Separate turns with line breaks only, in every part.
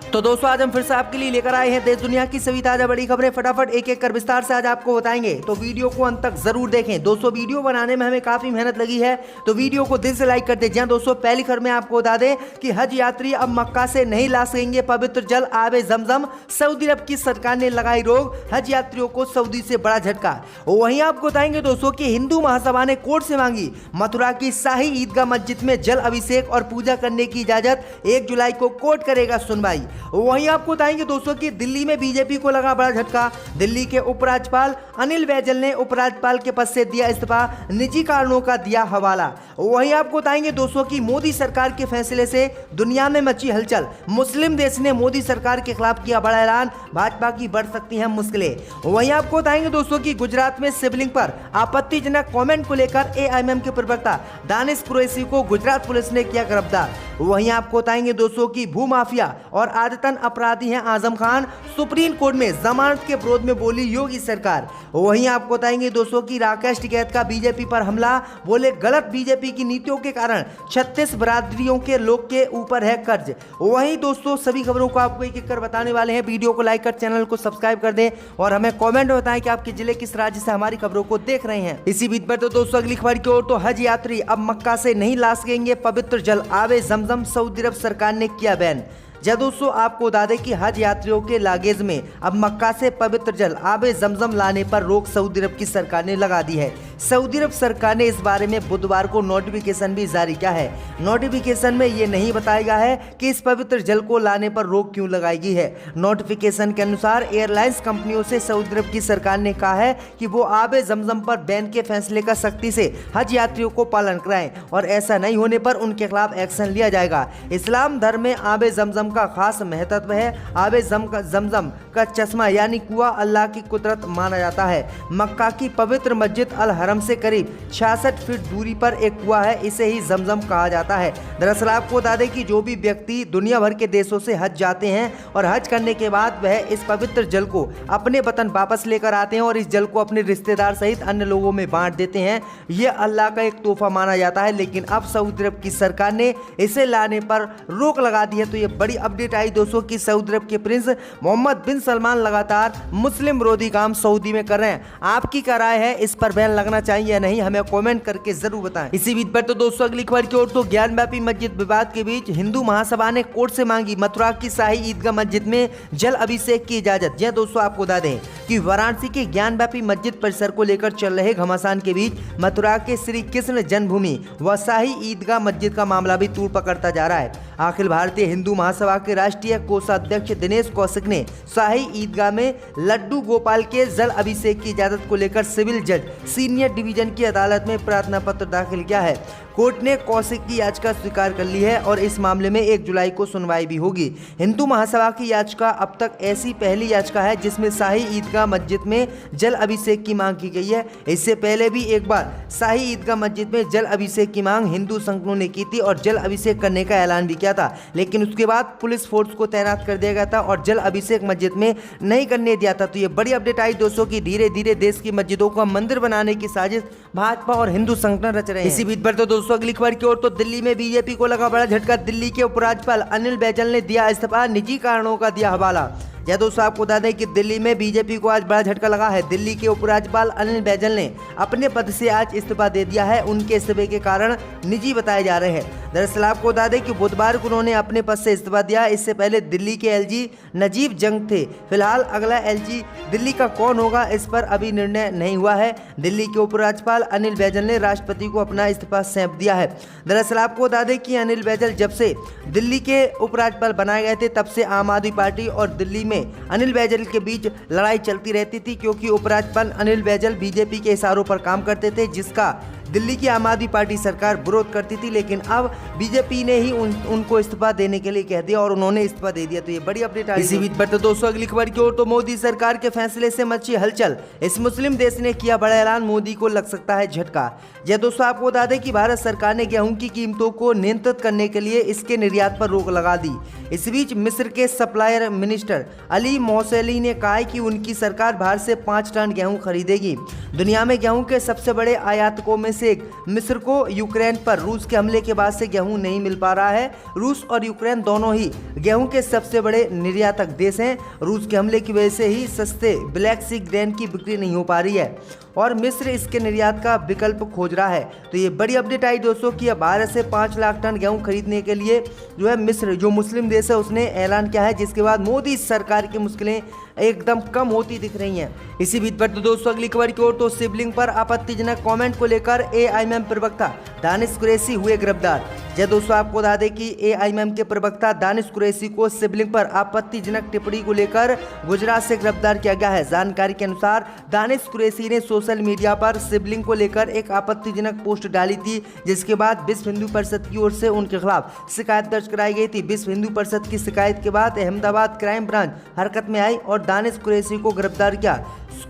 तो दोस्तों आज हम फिर से आपके लिए लेकर आए हैं देश दुनिया की सभी ताजा बड़ी खबरें। फटाफट एक एक कर विस्तार से आज आपको बताएंगे, तो वीडियो को अंत तक जरूर देखें। दोस्तों वीडियो बनाने में हमें काफी मेहनत लगी है, तो वीडियो को दिल से लाइक कर दें। दोस्तों पहली खबर में आपको बता दें कि हज यात्री अब मक्का से नहीं ला सकेंगे पवित्र जल आबे जमजम। सऊदी अरब की सरकार ने लगाई रोक, हज यात्रियों को सऊदी से बड़ा झटका। वहीं आपको बताएंगे दोस्तों कि हिंदू महासभा ने कोर्ट से मांगी मथुरा की शाही ईदगाह मस्जिद में जल अभिषेक और पूजा करने की इजाजत। 1 जुलाई को कोर्ट करेगा सुनवाई। वहीं आपको बताएंगे दोस्तों कि दिल्ली में बीजेपी को लगा बड़ा झटका। दिल्ली के उपराज्यपाल अनिल बैजल ने उपराज्यपाल के पद से दिया इस्तीफा, निजी कारणों का दिया हवाला। वहीं आपको बताएंगे दोस्तों कि मोदी सरकार के फैसले से दुनिया में मची हलचल। मुस्लिम देश ने मोदी सरकार के खिलाफ किया बड़ा ऐलान, भाजपा की बढ़ सकती हैं मुश्किलें। वहीं आपको बताएंगे दोस्तों कि गुजरात में शिवलिंग पर आपत्तिजनक कमेंट को लेकर एआईएमआईएम के प्रवक्ता दानिश कुरैशी को गुजरात पुलिस ने किया गिरफ्तार। वहीं आपको बताएंगे दोस्तों कि भूमाफिया और आदतन अपराधी हैं आजम खान, सुप्रीम कोर्ट में जमानत के विरोध में बोली योगी सरकार। वहीं आपको बताएंगे दोस्तों कि राकेश टिकैत का बीजेपी पर हमला, बोले गलत बीजेपी की नीतियों के कारण 36 बिरादरियों के लोग के ऊपर है कर्ज। वहीं दोस्तों सभी खबरों को आपको एक एक कर बताने वाले हैं। वीडियो को लाइक कर चैनल को सब्सक्राइब कर दें और हमें कमेंट में बताएं कि आपके जिले किस राज्य से हमारी खबरों को देख रहे हैं। इसी बीच पर तो दोस्तों अगली खबर की ओर, तो हज यात्री अब मक्का से नहीं ला सकेंगे पवित्र जल आबे जमजम। सऊदी अरब सरकार ने किया बैन। दोस्तों आपको बता दें कि हज यात्रियों के लागेज में अब मक्का से पवित्र जल आबे जमजम लाने पर रोक सऊदी अरब की सरकार ने लगा दी है। सऊदी अरब सरकार ने इस बारे में बुधवार को नोटिफिकेशन भी जारी किया है। नोटिफिकेशन में ये नहीं बताया गया है कि इस पवित्र जल को लाने पर रोक क्यों लगाई गई है। नोटिफिकेशन के अनुसार एयरलाइंस कंपनियों से सऊदी अरब की सरकार ने कहा है कि वो आबे जमजम पर बैन के फैसले का सख्ती से हज यात्रियों को पालन कराएं और ऐसा नहीं होने पर उनके खिलाफ एक्शन लिया जाएगा। इस्लाम धर्म में आबे जमजम का खास महत्व है। आबे जमजम का चश्मा यानी कुआं अल्लाह की कुदरत माना जाता है। मक्का की पवित्र मस्जिद अल हरम से करीब 66 फीट दूरी पर एक कुआं है, इसे ही जमजम कहा जाता है। दरअसल आपको बता दें कि जो भी व्यक्ति दुनिया भर के देशों से हज जाते हैं और हज करने के बाद वह इस पवित्र जल को अपने वतन वापस लेकर आते हैं और इस जल को अपने रिश्तेदार सहित अन्य लोगों में बांट देते हैं। यह अल्लाह का एक तोहफा माना जाता है, लेकिन अब सऊदी अरब की सरकार ने इसे लाने पर रोक लगा दी है। तो ये बड़ी अपडेट आई दोस्तों कि सऊदी अरब के प्रिंस मोहम्मद बिन सलमान लगातार मुस्लिम विरोधी काम सऊदी में कर रहे हैं। आपकी क्या राय है, इस पर बैन लगना चाहिए या नहीं, हमें कमेंट करके जरूर बताएं। इसी बीच पर तो दोस्तों अगली खबर की ओर, तो ज्ञानव्यापी मस्जिद विवाद के बीच हिंदू महासभा ने कोर्ट से मांगी मथुरा की शाही ईदगाह मस्जिद में जल अभिषेक की इजाजत। जी दोस्तों आपको बता दें कि वाराणसी के ज्ञानव्यापी मस्जिद परिसर को लेकर चल रहे घमासान के बीच मथुरा के श्री कृष्ण जन्मभूमि व शाही ईदगाह मस्जिद का मामला भी तूल पकड़ता जा रहा है। अखिल भारतीय हिंदू महासभा के राष्ट्रीय कोषाध्यक्ष दिनेश कौशिक ने शाही ईदगाह में लड्डू गोपाल के जल अभिषेक की इजाजत को लेकर सिविल जज सीनियर डिवीजन की अदालत में प्रार्थना पत्र दाखिल किया है। कोर्ट ने कौशिक की याचिका स्वीकार कर ली है और इस मामले में 1 जुलाई को सुनवाई भी होगी। हिंदू महासभा की याचिका अब तक ऐसी पहली याचिका है जिसमें शाही ईदगाह मस्जिद में जल अभिषेक की मांग की गई है। इससे पहले भी एक बार शाही ईदगाह मस्जिद में जल अभिषेक की मांग हिंदू संगठनों ने की थी और जल अभिषेक करने का ऐलान भी किया था, लेकिन उसके बाद पुलिस फोर्स को तैनात कर दिया गया था और जल अभिषेक मस्जिद में नहीं करने दिया था। तो ये बड़ी अपडेट आई दोस्तों कि धीरे धीरे देश की मस्जिदों को मंदिर बनाने की साजिश भाजपा और हिंदू संगठन रच रहे हैं। इसी बीच पर तो दोस्तों अगली खबर की ओर, तो दिल्ली में बीजेपी को लगा बड़ा झटका। दिल्ली के उपराज्यपाल अनिल बैजल ने दिया इस्तीफा, निजी कारणों का दिया हवाला। दोस्तों आपको बता दें कि दिल्ली में बीजेपी को आज बड़ा झटका लगा है। दिल्ली के उपराज्यपाल अनिल बैजल ने अपने पद से आज इस्तीफा दे दिया है। उनके इस्तीफे के कारण निजी बताए जा रहे हैं। दरअसल आपको बता दें कि बुधवार को उन्होंने अपने पद से इस्तीफा दिया। इससे पहले दिल्ली के एलजी नजीब जंग थे। फिलहाल अगला एलजी दिल्ली का कौन होगा, इस पर अभी निर्णय नहीं हुआ है। दिल्ली के उपराज्यपाल अनिल बैजल ने राष्ट्रपति को अपना इस्तीफा सौंप दिया है। दरअसल आपको बता दें कि अनिल बैजल जब से दिल्ली के उपराज्यपाल बनाए गए थे तब से आम आदमी पार्टी और दिल्ली में अनिल बैजल के बीच लड़ाई चलती रहती थी, क्योंकि उपराज्यपाल अनिल बैजल बीजेपी के इशारों पर काम करते थे, जिसका दिल्ली की आम आदमी पार्टी सरकार विरोध करती थी। लेकिन अब बीजेपी ने ही उनको इस्तीफा देने के लिए कह दिया और उन्होंने इस्तीफा दे दिया। तो ये बड़ी अपडेट आई। इसी बीच पर तो दोस्तों अगली खबर की ओर, तो मोदी सरकार के फैसले से मची हलचल। इस मुस्लिम देश ने किया बड़ा ऐलान, मोदी को लग सकता है झटका। दोस्तों आपको बता दें कि भारत सरकार ने गेहूं की कीमतों को नियंत्रित करने के लिए इसके निर्यात पर रोक लगा दी। इस बीच मिस्र के सप्लायर मिनिस्टर अली मौसली ने कहा कि उनकी सरकार भारत से 5 टन गेहूं खरीदेगी। दुनिया में गेहूं के सबसे बड़े आयातकों में से एक। मिस्र को यूक्रेन पर रूस के हमले के बाद से गेहूं नहीं मिल पा रहा है। रूस और यूक्रेन दोनों ही गेहूं के सबसे बड़े निर्यातक देश हैं। रूस के हमले की वजह से ही सस्ते ब्लैक सी ग्रेन की बिक्री नहीं हो पा रही है और मिस्र इसके निर्यात का विकल्प खोज रहा है। तो ये बड़ी अपडेट आई दोस्तों कि अब भारत से 5 लाख टन गेहूं खरीदने के लिए जो है मिस्र, जो मुस्लिम देश है, उसने ऐलान किया है, जिसके बाद मोदी सरकार की मुश्किलें एकदम कम होती दिख रही हैं। इसी बीच पर तो दोस्तों अगली खबर की ओर, तो शिवलिंग पर आपत्तिजनक कमेंट को लेकर एआईएमएम प्रवक्ता दानिश कुरैशी हुए गिरफ्तार। जय दोस्तों, आपको बता दें कि एआईएमएम के प्रवक्ता दानिश कुरैशी को शिवलिंग पर आपत्तिजनक टिप्पणी को लेकर गुजरात से गिरफ्तार किया गया है। जानकारी के अनुसार दानिश कुरैशी ने सोशल मीडिया पर शिवलिंग को लेकर एक आपत्तिजनक पोस्ट डाली थी, जिसके बाद विश्व हिंदू परिषद की ओर से उनके खिलाफ शिकायत दर्ज कराई गई थी। विश्व हिंदू परिषद की शिकायत के बाद अहमदाबाद क्राइम ब्रांच हरकत में आई और दानिश कुरैशी को गिरफ्तार किया।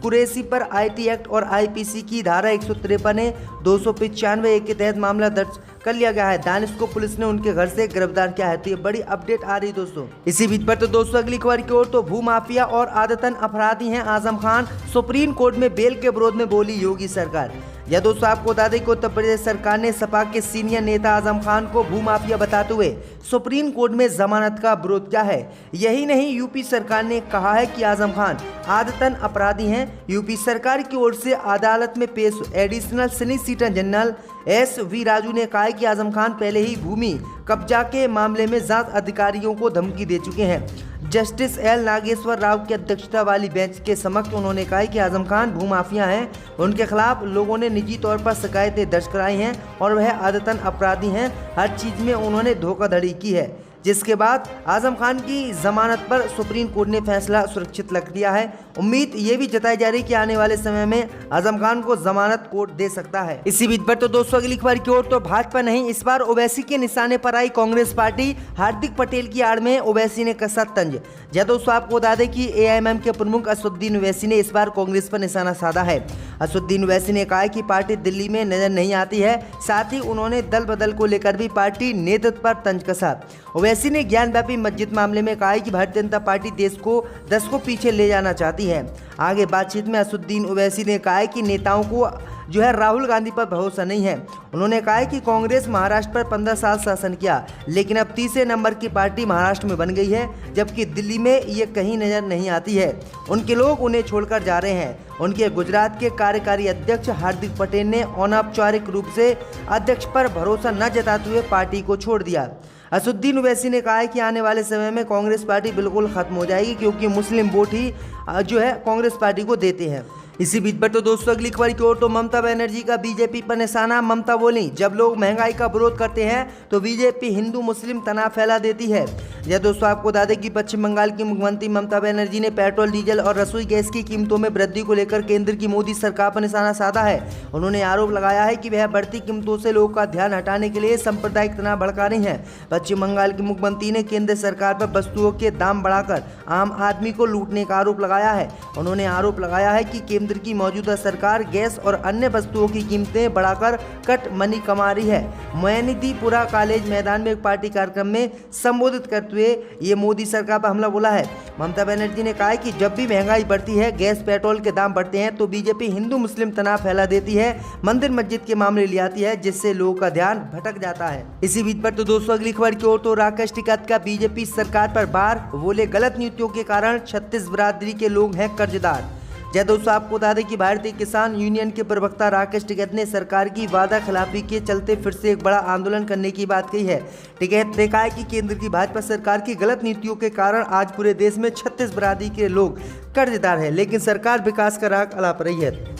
कुरैशी पर आईटी एक्ट और आईपीसी की धारा 153 295 के तहत मामला दर्ज कर लिया गया है। दानिश को पुलिस ने उनके घर से गिरफ्तार किया है। तो ये बड़ी अपडेट आ रही दोस्तों। इसी बीच पर तो दोस्तों अगली खबर की ओर, तो भूमाफिया और आदतन अपराधी हैं आजम खान, सुप्रीम कोर्ट में बेल के विरोध में बोली योगी सरकार। यह दोस्तों आपको बता दें कि उत्तर प्रदेश सरकार ने सपा के सीनियर नेता आजम खान को भूमाफिया बताते हुए सुप्रीम कोर्ट में जमानत का विरोध किया है। यही नहीं, यूपी सरकार ने कहा है कि आजम खान आदतन अपराधी हैं। यूपी सरकार की ओर से अदालत में पेश additional solicitor general SV. Raju ने कहा कि आजम खान पहले ही भूमि कब्जा के मामले में जांच अधिकारियों को धमकी दे चुके हैं। जस्टिस एल नागेश्वर राव की अध्यक्षता वाली बेंच के समक्ष उन्होंने कहा कि आजम खान भूमाफिया हैं। उनके खिलाफ लोगों ने निजी तौर पर शिकायतें दर्ज कराई हैं और वह आदतन अपराधी हैं। हर चीज़ में उन्होंने धोखाधड़ी की है, जिसके बाद आजम खान की जमानत पर सुप्रीम कोर्ट ने फैसला सुरक्षित रख दिया है। उम्मीद ये भी जताई जा रही कि आने वाले समय में आजम खान को जमानत कोर्ट दे सकता है। इसी बीच पर तो दोस्तों अगली खबर की ओर, तो भाजपा नहीं, इस बार ओवैसी के निशाने पर आई कांग्रेस पार्टी। हार्दिक पटेल की आड़ में ओवैसी ने कसा तंज। जय दोस्तों आपको बता दें कि एआईएमएम के प्रमुख असदुद्दीन ओवैसी ने इस बार कांग्रेस पर निशाना साधा है। असदुद्दीन ओवैसी ने कहा कि पार्टी दिल्ली में नजर नहीं आती है। साथ ही उन्होंने दल बदल को लेकर भी पार्टी नेतृत्व पर तंज कसा। ओवैसी ने ज्ञानव्यापी मस्जिद मामले में कहा कि भारतीय जनता पार्टी देश को दशकों पीछे ले जाना चाहती है। आगे बातचीत में असदुद्दीन ओवैसी ने कहा कि नेताओं को जो है राहुल गांधी पर भरोसा नहीं है। उन्होंने कहा कि कांग्रेस महाराष्ट्र पर 15 साल शासन किया, लेकिन अब तीसरे नंबर की पार्टी महाराष्ट्र में बन गई है, जबकि दिल्ली में ये कहीं नजर नहीं आती है। उनके लोग उन्हें छोड़कर जा रहे हैं। उनके गुजरात के कार्यकारी अध्यक्ष हार्दिक पटेल ने अनौपचारिक रूप से अध्यक्ष पर भरोसा न जताते हुए पार्टी को छोड़ दिया। असदुद्दीन ओवैसी ने कहा है कि आने वाले समय में कांग्रेस पार्टी बिल्कुल खत्म हो जाएगी, क्योंकि मुस्लिम वोट ही जो है कांग्रेस पार्टी को देते हैं। इसी बीच पर तो दोस्तों अगली खबर की ओर, तो ममता बनर्जी का बीजेपी पर निशाना। ममता बोली, जब लोग महंगाई का विरोध करते हैं तो बीजेपी हिंदू मुस्लिम तनाव फैला देती है। यह दोस्तों आपको बता दें कि पश्चिम बंगाल की मुख्यमंत्री ममता बनर्जी ने पेट्रोल, डीजल और रसोई गैस की कीमतों में वृद्धि को लेकर केंद्र की मोदी सरकार पर निशाना साधा है। उन्होंने आरोप लगाया है कि वह बढ़ती कीमतों से लोगों का ध्यान हटाने के लिए सांप्रदायिक तनाव भड़का रही है। पश्चिम बंगाल की मुख्यमंत्री ने केंद्र सरकार पर वस्तुओं के दाम बढ़ाकर आम आदमी को लूटने का आरोप लगाया है। उन्होंने आरोप लगाया है कि केंद्र की मौजूदा सरकार गैस और अन्य वस्तुओं की कीमतें बढ़ाकर कट मनी कमा रही है। मोइनुद्दीनपुरा कॉलेज मैदान में एक पार्टी कार्यक्रम में संबोधित करते हुए ये मोदी सरकार पर हमला बोला है। ममता बनर्जी ने कहा है कि जब भी महंगाई बढ़ती है, गैस पेट्रोल के दाम बढ़ते हैं, तो बीजेपी हिंदू मुस्लिम तनाव फैला देती है, मंदिर मस्जिद के मामले ले आती है, जिससे लोगों का ध्यान भटक जाता है। इसी बीच पर तो दोस्तों अगली खबर की ओर, तो राकेश टिकैत का बीजेपी सरकार पर बार, बोले गलत नीतियों के कारण 36 बिरादरी के लोग हैं कर्जदार। जय दोस्तों आपको बता दें कि भारतीय किसान यूनियन के प्रवक्ता राकेश टिकैत ने सरकार की वादा खिलाफी के चलते फिर से एक बड़ा आंदोलन करने की बात कही है। टिकैत ने कहा कि केंद्र की भाजपा सरकार की गलत नीतियों के कारण आज पूरे देश में 36 बिरादरी के लोग कर्जदार हैं, लेकिन सरकार विकास का राह अलाप रही है।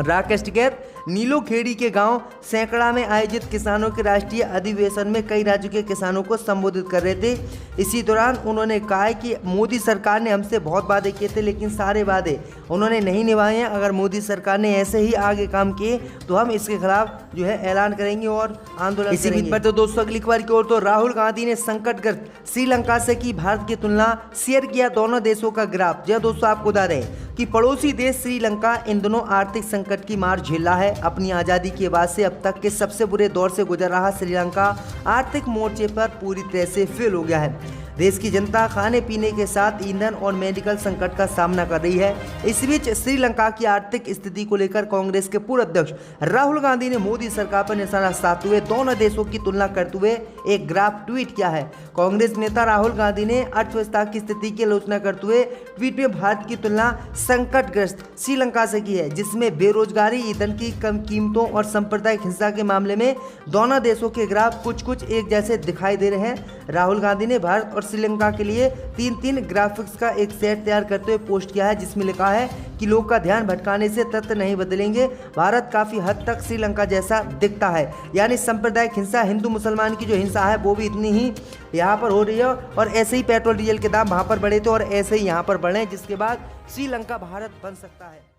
राकेश टिकैत नीलोखेड़ी के गांव सैकड़ा में आयोजित किसानों के राष्ट्रीय अधिवेशन में कई राज्यों के किसानों को संबोधित कर रहे थे। इसी दौरान उन्होंने कहा कि मोदी सरकार ने हमसे बहुत वादे किए थे, लेकिन सारे वादे उन्होंने नहीं निभाए हैं। अगर मोदी सरकार ने ऐसे ही आगे काम किए तो हम इसके खिलाफ जो है ऐलान करेंगे और आंदोलन इसी बीच पर तो दोस्तों अगली खबर की ओर, तो राहुल गांधी ने संकटग्रस्त श्रीलंका से की भारत की तुलना, शेयर किया दोनों देशों का ग्राफ। जय दोस्तों आपको बता दें कि पड़ोसी देश श्रीलंका इन दोनों आर्थिक संकट की मार झेल रहा है। अपनी आज़ादी के बाद से अब तक के सबसे बुरे दौर से गुजर रहा श्रीलंका आर्थिक मोर्चे पर पूरी तरह से फेल हो गया है। देश की जनता खाने पीने के साथ ईंधन और मेडिकल संकट का सामना कर रही है। इस बीच श्रीलंका की आर्थिक स्थिति को लेकर कांग्रेस के पूर्व अध्यक्ष राहुल गांधी ने मोदी सरकार पर निशाना साधते हुए दोनों देशों की तुलना करते हुए एक ग्राफ ट्वीट किया है। कांग्रेस नेता राहुल गांधी ने अर्थव्यवस्था की स्थिति की आलोचना करते हुए ट्वीट में भारत की तुलना संकटग्रस्त श्रीलंका से की है, जिसमें बेरोजगारी, ईंधन की कम कीमतों और सांप्रदायिक हिंसा के मामले में दोनों देशों के ग्राफ कुछ एक जैसे दिखाई दे रहे हैं। राहुल गांधी ने भारत और श्रीलंका के लिए तीन ग्राफिक्स का एक सेट तैयार करते हुए पोस्ट किया है, जिसमें लिखा है कि लोग का ध्यान भटकाने से तथ्य नहीं बदलेंगे, भारत काफी हद तक श्रीलंका जैसा दिखता है। यानी सांप्रदायिक हिंसा, हिंदू मुसलमान की जो हिंसा है वो भी इतनी ही यहाँ पर हो रही है और ऐसे ही पेट्रोल डीजल के दाम वहाँ पर बढ़े थे और ऐसे ही यहाँ पर बढ़े, जिसके बाद श्रीलंका भारत बन सकता है।